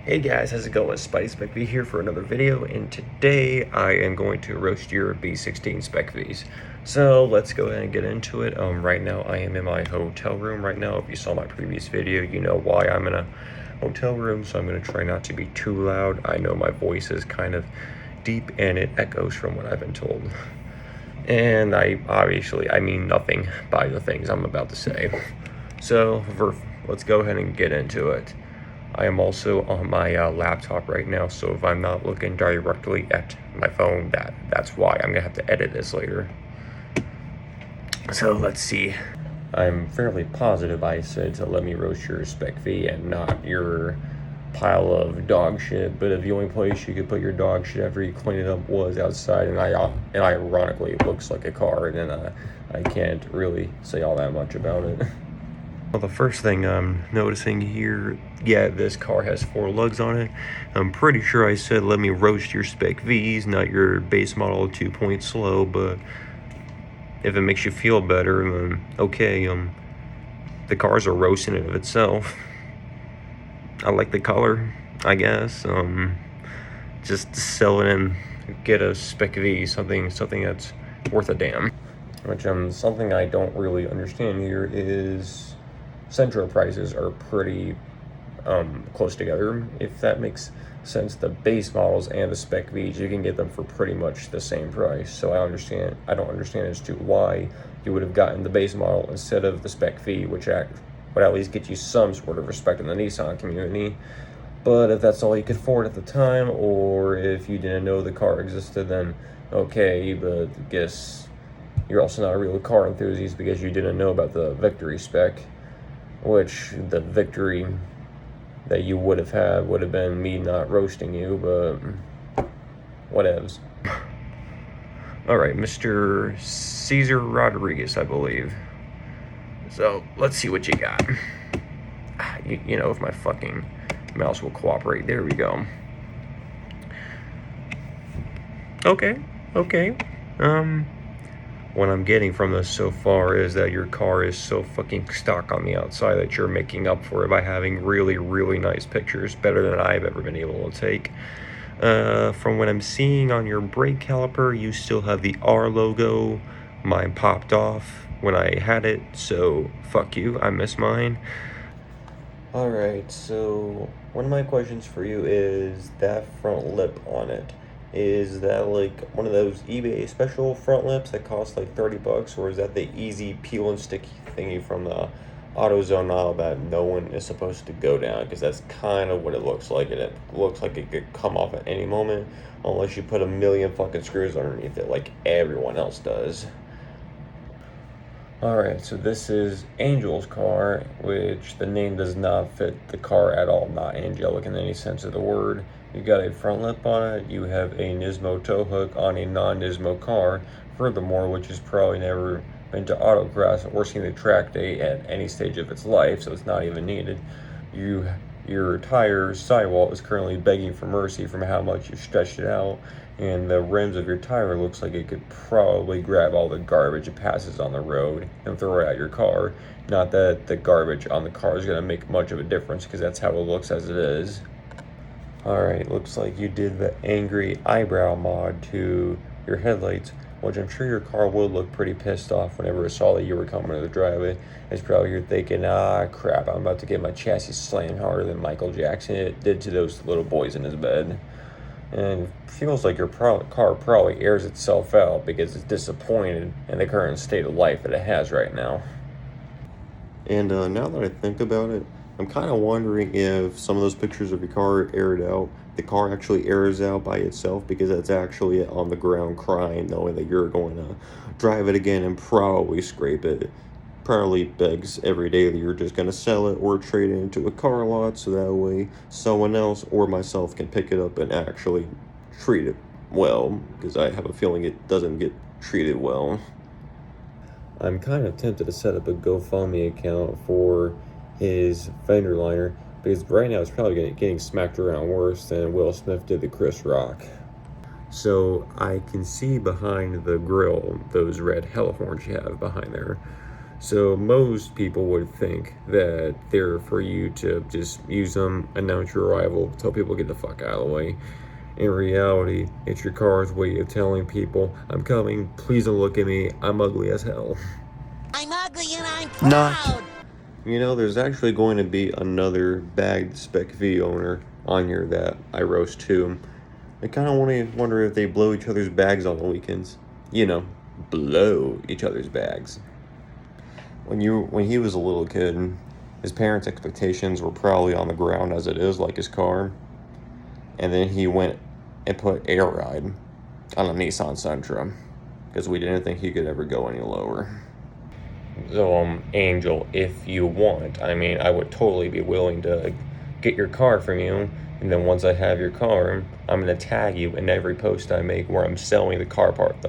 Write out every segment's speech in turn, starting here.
Hey guys, how's it going? B16 Specv here for another video, and today I am going to roast your B16 Specvs. So let's go ahead and get into it. Right now I am in my hotel room right now. If you saw my previous video, you know why I'm in a hotel room, so I'm going to try not to be too loud. I know my voice is kind of deep and it echoes from what I've been told. And I mean nothing by the things I'm about to say. So let's go ahead and get into it. I am also on my laptop right now, so if I'm not looking directly at my phone, that's why. I'm gonna have to edit this later. So let's see. I'm fairly positive I said to let me roast your Specv and not your pile of dog shit, but if the only place you could put your dog shit after you clean it up was outside, and ironically it looks like a car, then I can't really say all that much about it. Well, the first thing I'm noticing here, yeah, this car has 4 lugs on it. I'm pretty sure I said let me roast your Specvs, not your base model 2-point slow, but if it makes you feel better, then okay, the car's a roast in and of itself. I like the color, I guess. Just sell it and get a Specv, something that's worth a damn. Which something I don't really understand here is Centro prices are pretty close together. If that makes sense, the base models and the Specvs, you can get them for pretty much the same price. So I don't understand as to why you would have gotten the base model instead of the Specv, which would at least get you some sort of respect in the Nissan community. But if that's all you could afford at the time, or if you didn't know the car existed, then okay, but I guess you're also not a real car enthusiast because you didn't know about the Victory spec, which the victory that you would have had would have been me not roasting you, but whatevs. Alright, Mr. Cesar Rodriguez, I believe. So, let's see what you got. You know, if my fucking mouse will cooperate. There we go. Okay. What I'm getting from this so far is that your car is so fucking stock on the outside that you're making up for it by having really, really nice pictures, better than I've ever been able to take. From what I'm seeing on your brake caliper, you still have the R logo. Mine popped off when I had it, so fuck you, I miss mine. Alright, so one of my questions for you is that front lip on it. Is that like one of those eBay special front lips that cost like 30 bucks, or is that the easy peel and stick thingy from the AutoZone aisle that no one is supposed to go down? Because that's kind of what it looks like, and it looks like it could come off at any moment unless you put a million fucking screws underneath it like everyone else does. Alright, so this is Angel's car, which the name does not fit the car at all, not angelic in any sense of the word. You got a front lip on it, you have a Nismo tow hook on a non-Nismo car, furthermore, which has probably never been to autocross or seen the track day at any stage of its life, so it's not even needed. Your tire sidewall is currently begging for mercy from how much you stretched it out, and the rims of your tire looks like it could probably grab all the garbage it passes on the road and throw it at your car. Not that the garbage on the car is going to make much of a difference, because that's how it looks as it is. Alright, looks like you did the angry eyebrow mod to your headlights, which I'm sure your car would look pretty pissed off whenever it saw that you were coming to the driveway. It's probably you're thinking, ah, crap, I'm about to get my chassis slammed harder than Michael Jackson did to those little boys in his bed. And it feels like your car probably airs itself out because it's disappointed in the current state of life that it has right now. And now that I think about it, I'm kind of wondering if some of those pictures of your car aired out, the car actually airs out by itself because it's actually on the ground crying, knowing that you're going to drive it again and probably scrape it. Probably begs every day that you're just going to sell it or trade it into a car lot, so that way someone else or myself can pick it up and actually treat it well, because I have a feeling it doesn't get treated well. I'm kind of tempted to set up a GoFundMe account for his fender liner, because right now it's probably getting smacked around worse than Will Smith did to Chris Rock. So I can see behind the grill those red hell horns you have behind there. So most people would think that they're for you to just use them, announce your arrival, tell people get the fuck out of the way. In reality, it's your car's way of telling people, I'm coming, please don't look at me, I'm ugly as hell. I'm ugly and I'm proud! You know, there's actually going to be another bagged Specv owner on here that I roast too. I kind of wonder if they blow each other's bags on the weekends. You know, blow each other's bags. When he was a little kid, his parents' expectations were probably on the ground as it is, like his car. And then he went and put air ride on a Nissan Sentra because we didn't think he could ever go any lower. So, Angel, if you want, I mean, I would totally be willing to get your car from you. And then once I have your car, I'm going to tag you in every post I make where I'm selling the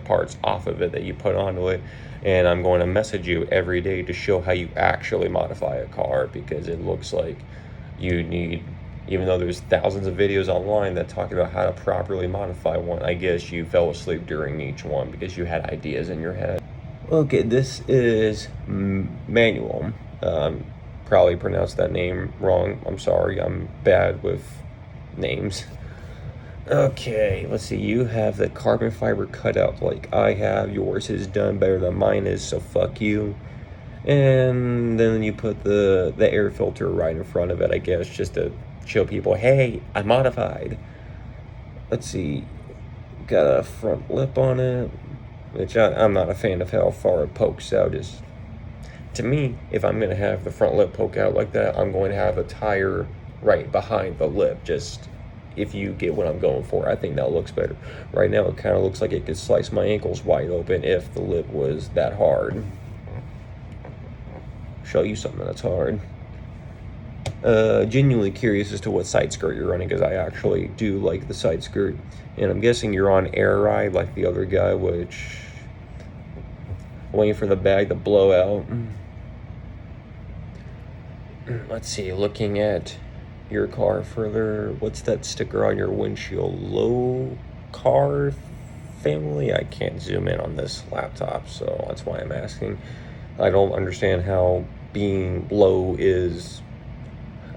parts off of it that you put onto it. And I'm going to message you every day to show how you actually modify a car, because it looks like you need, even though there's thousands of videos online that talk about how to properly modify one, I guess you fell asleep during each one because you had ideas in your head. Okay, this is Manuel. Probably pronounced that name wrong. I'm sorry, I'm bad with names. Okay, let's see. You have the carbon fiber cutout like I have. Yours is done better than mine is, so fuck you. And then you put the air filter right in front of it, I guess, just to show people, hey, I modified. Let's see. Got a front lip on it, which I'm not a fan of how far it pokes out. To me, if I'm going to have the front lip poke out like that, I'm going to have the tire right behind the lip. Just, if you get what I'm going for, I think that looks better. Right now, it kind of looks like it could slice my ankles wide open if the lip was that hard. Show you something that's hard. Genuinely curious as to what side skirt you're running, because I actually do like the side skirt. And I'm guessing you're on air ride like the other guy, which... waiting for the bag to blow out. Let's see, looking at your car further, what's that sticker on your windshield? Low car family? I can't zoom in on this laptop, so that's why I'm asking. I don't understand how being low is...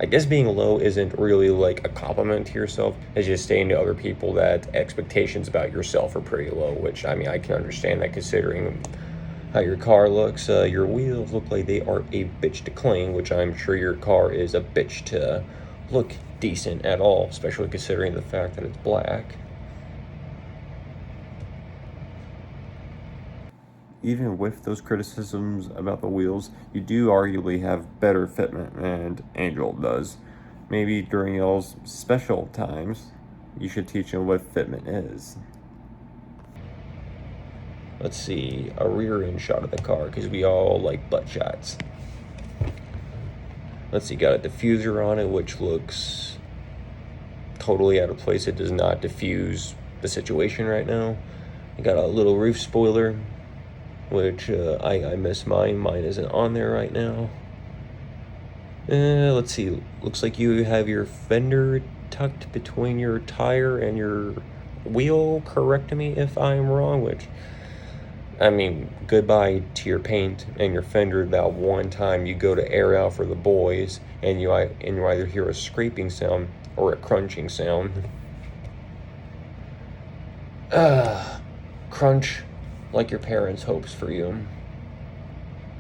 I guess being low isn't really like a compliment to yourself. It's just saying to other people that expectations about yourself are pretty low, which, I mean, I can understand that considering how your car looks. Your wheels look like they are a bitch to clean, which I'm sure your car is a bitch to look decent at all, especially considering the fact that it's black. Even with those criticisms about the wheels, you do arguably have better fitment than Angel does. Maybe during y'all's special times, you should teach him what fitment is. Let's see, a rear end shot of the car, because we all like butt shots. Let's see, got a diffuser on it, which looks totally out of place. It does not diffuse the situation right now. You got a little roof spoiler, which I miss mine. Mine isn't on there right now. Let's see, looks like you have your fender tucked between your tire and your wheel. Correct me if I'm wrong, which... I mean, goodbye to your paint and your fender. That one time you go to air out for the boys, and you either hear a scraping sound or a crunching sound. Crunch like your parents' hopes for you,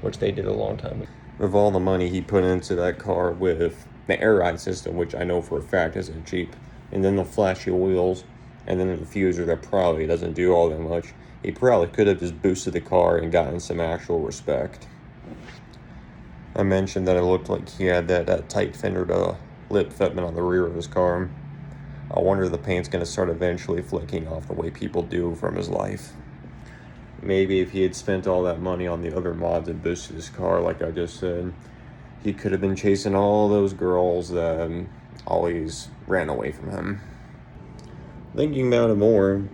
which they did a long time ago. With all the money he put into that car with the air ride system, which I know for a fact isn't cheap, and then the flashy wheels, and then the diffuser that probably doesn't do all that much, he probably could have just boosted the car and gotten some actual respect. I mentioned that it looked like he had that tight fender to lip fitment on the rear of his car. I wonder if the paint's going to start eventually flicking off the way people do from his life. Maybe if he had spent all that money on the other mods and boosted his car, like I just said, he could have been chasing all those girls that always ran away from him. Thinking about it more,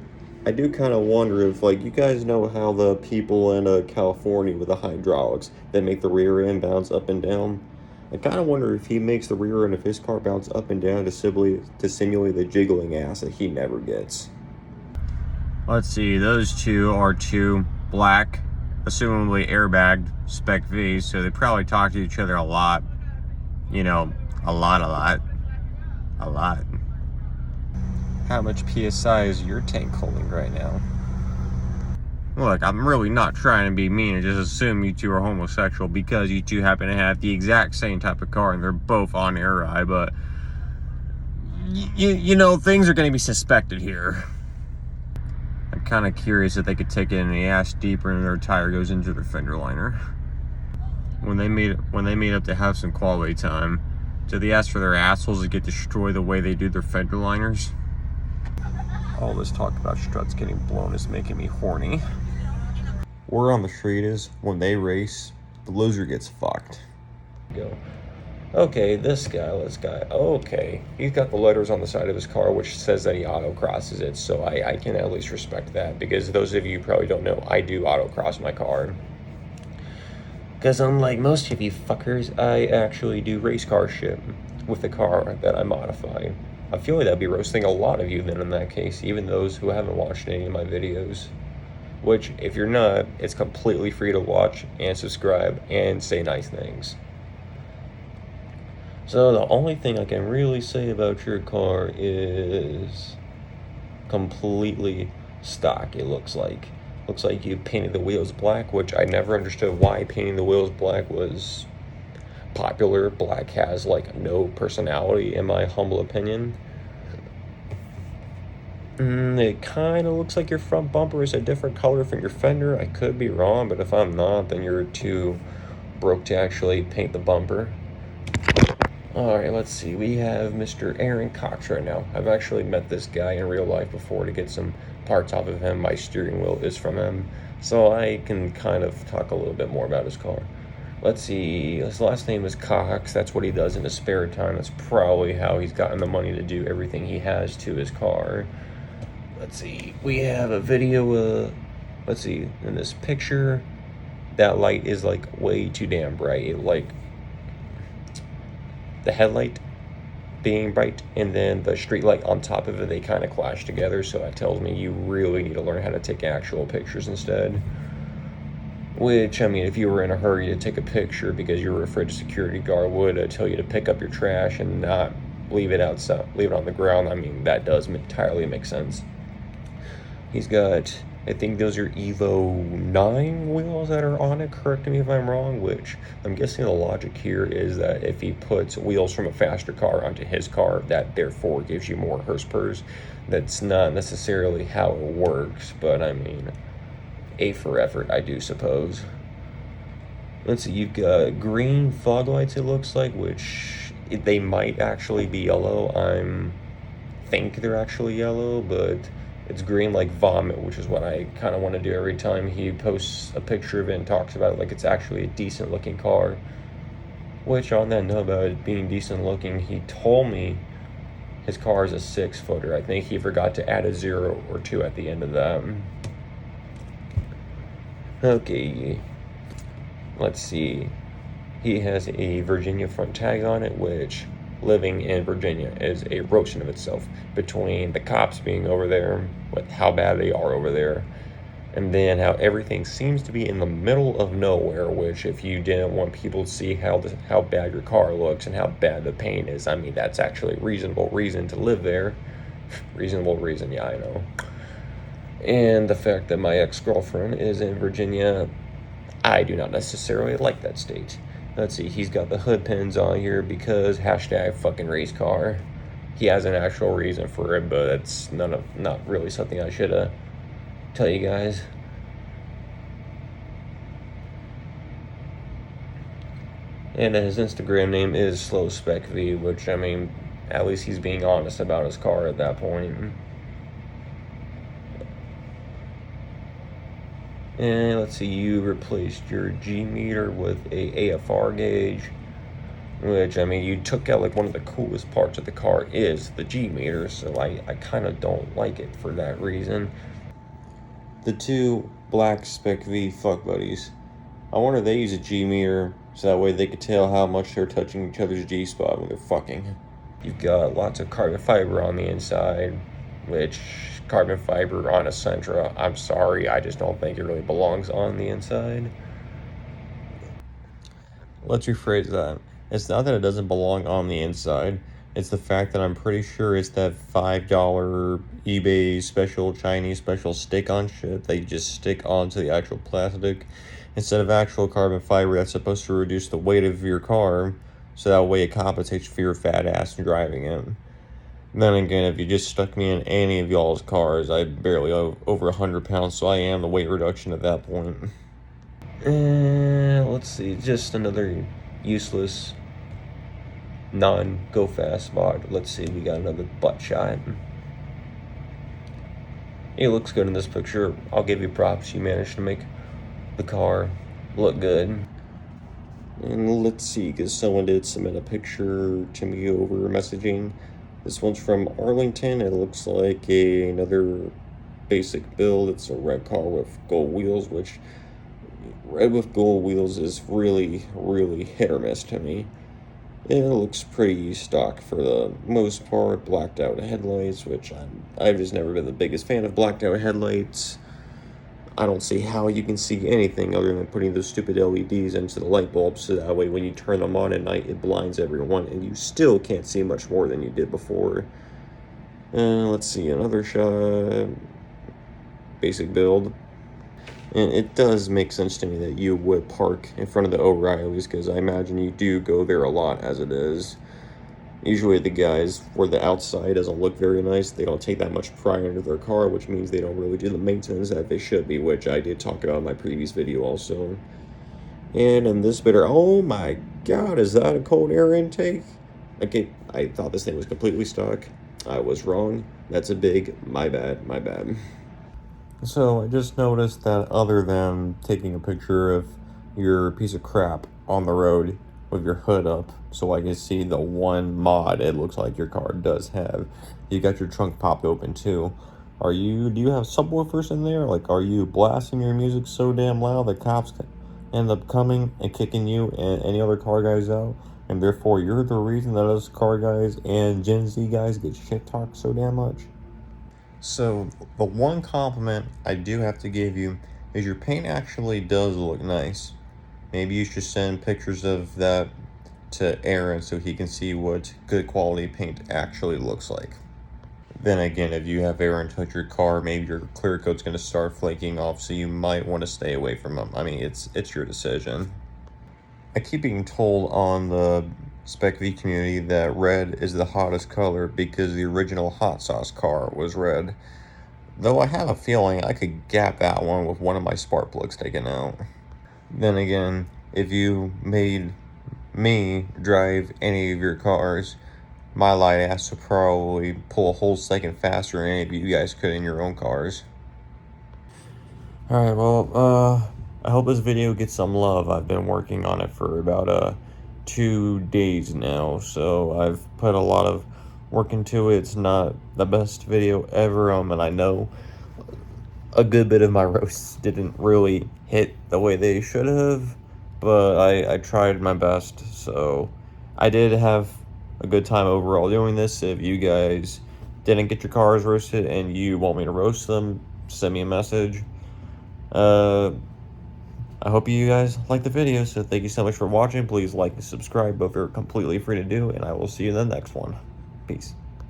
I do kind of wonder if, like, you guys know how the people in California with the hydraulics that make the rear end bounce up and down? I kind of wonder if he makes the rear end of his car bounce up and down to simulate the jiggling ass that he never gets. Let's see, those two are two black assumably airbagged Spec V, so they probably talk to each other a lot. You know, a lot. How much PSI is your tank holding right now? Look, I'm really not trying to be mean and just assume you two are homosexual because you two happen to have the exact same type of car and they're both on air eye, but you know, things are going to be suspected here. I'm kind of curious if they could take it in the ass deeper and their tire goes into their fender liner. When they meet up to have some quality time, do they ask for their assholes to get destroyed the way they do their fender liners? All this talk about struts getting blown is making me horny. Word on the street is, when they race, the loser gets fucked. Go. Okay, this guy, okay. He's got the letters on the side of his car, which says that he autocrosses it, so I can at least respect that, because those of you who probably don't know, I do autocross my car. Because unlike most of you fuckers, I actually do race car shit with the car that I modify. I feel like that'd be roasting a lot of you then in that case, even those who haven't watched any of my videos. Which, if you're not, it's completely free to watch and subscribe and say nice things. So the only thing I can really say about your car is completely stock, it looks like. Looks like you painted the wheels black, which I never understood why painting the wheels black was popular. Black has like no personality in my humble opinion. It kind of looks like your front bumper is a different color from your fender. I could be wrong, but if I'm not, then you're too broke to actually paint the bumper. Alright, let's see. We have Mr. Aaron Cox right now. I've actually met this guy in real life before to get some parts off of him. My steering wheel is from him, so I can kind of talk a little bit more about his car. Let's see, his last name is Cox. That's what he does in his spare time. That's probably how he's gotten the money to do everything he has to his car. Let's see, we have a video, let's see, in this picture, that light is like way too damn bright. Like, the headlight being bright and then the street light on top of it, they kind of clash together, so that tells me you really need to learn how to take actual pictures instead. Which, I mean, if you were in a hurry to take a picture because you were afraid a security guard would tell you to pick up your trash and not leave it outside, leave it on the ground, I mean, that does entirely make sense. He's got, I think those are Evo 9 wheels that are on it, correct me if I'm wrong, which I'm guessing the logic here is that if he puts wheels from a faster car onto his car, that therefore gives you more horsepower. That's not necessarily how it works, but I mean, A for effort, I do suppose. Let's see, you've got green fog lights, it looks like, which they might actually be yellow. I think they're actually yellow, but it's green like vomit, which is what I kind of want to do every time he posts a picture of it and talks about it like it's actually a decent looking car. Which, on that note about it being decent looking, he told me his car is a 6-footer. I think he forgot to add a 0 or 2 at the end of that. Okay, let's see. He has a Virginia front tag on it, which, living in Virginia, is a roast in of itself, between the cops being over there, with how bad they are over there, and then how everything seems to be in the middle of nowhere, which, if you didn't want people to see how bad your car looks and how bad the paint is, I mean, that's actually a reasonable reason to live there. Reasonable reason, yeah, I know. And the fact that my ex-girlfriend is in Virginia, I do not necessarily like that state. Let's see, he's got the hood pins on here because hashtag fucking race car. He has an actual reason for it, but it's not really something I should tell you guys. And his Instagram name is Slow Specv, which, I mean, at least he's being honest about his car at that point. And let's see, you replaced your G meter with a AFR gauge, which, I mean, you took out like one of the coolest parts of the car is the G meter, so I kind of don't like it for that reason. The two black Spec V fuck buddies, I wonder if they use a G meter so that way they could tell how much they're touching each other's G spot when they're fucking. You've got lots of carbon fiber on the inside, which carbon fiber on a Sentra, I'm sorry, I just don't think it really belongs on the inside. Let's rephrase that. It's not that it doesn't belong on the inside. It's the fact that I'm pretty sure it's that $5 eBay special Chinese special stick-on shit that you just stick onto the actual plastic instead of actual carbon fiber that's supposed to reduce the weight of your car, so that way it compensates for your fat ass driving it. Then again, if you just stuck me in any of y'all's cars, I'd barely over 100 pounds, so I am the weight reduction at that point. And let's see, just another useless non-go fast mod. Let's see, we got another butt shot. It looks good in this picture. I'll give you props. You managed to make the car look good. And let's see, because someone did submit a picture to me over messaging. This one's from Arlington. It looks like another basic build. It's a red car with gold wheels, which red with gold wheels is really, really hit or miss to me. It looks pretty stock for the most part. Blacked out headlights, which I've just never been the biggest fan of blacked out headlights. I don't see how you can see anything other than putting those stupid LEDs into the light bulbs, so that way when you turn them on at night, it blinds everyone, and you still can't see much more than you did before. Let's see, another shot. Basic build. And it does make sense to me that you would park in front of the O'Reillys, because I imagine you do go there a lot as it is. Usually the guys, where the outside doesn't look very nice, they don't take that much pride into their car, which means they don't really do the maintenance that they should be, which I did talk about in my previous video also. And in this bidder, oh my god, is that a cold air intake? Okay, I thought this thing was completely stock. I was wrong. That's a big my bad. So I just noticed that other than taking a picture of your piece of crap on the road with your hood up so I can see the one mod it looks like your car does have, you got your trunk popped open too. Do you have subwoofers in there? Like, are you blasting your music so damn loud that cops end up coming and kicking you and any other car guys out, and therefore you're the reason that us car guys and Gen Z guys get shit talked so damn much? So, the one compliment I do have to give you is your paint actually does look nice. Maybe you should send pictures of that to Aaron so he can see what good quality paint actually looks like. Then again, if you have Aaron touch your car, maybe your clear coat's going to start flaking off, so you might want to stay away from him. I mean, it's your decision. I keep being told on the Specv community that red is the hottest color because the original hot sauce car was red. Though I have a feeling I could gap that one with one of my spark plugs taken out. Then again, if you made me drive any of your cars, my light ass would probably pull a whole second faster than any of you guys could in your own cars. Alright, well, I hope this video gets some love. I've been working on it for about 2 days now, so I've put a lot of work into it. It's not the best video ever, and I know a good bit of my roasts didn't really hit the way they should have, but I tried my best, so I did have a good time overall doing this. If you guys didn't get your cars roasted and you want me to roast them, send me a message. I hope you guys like the video, so thank you so much for watching. Please like and subscribe, both are completely free to do, and I will see you in the next one. Peace.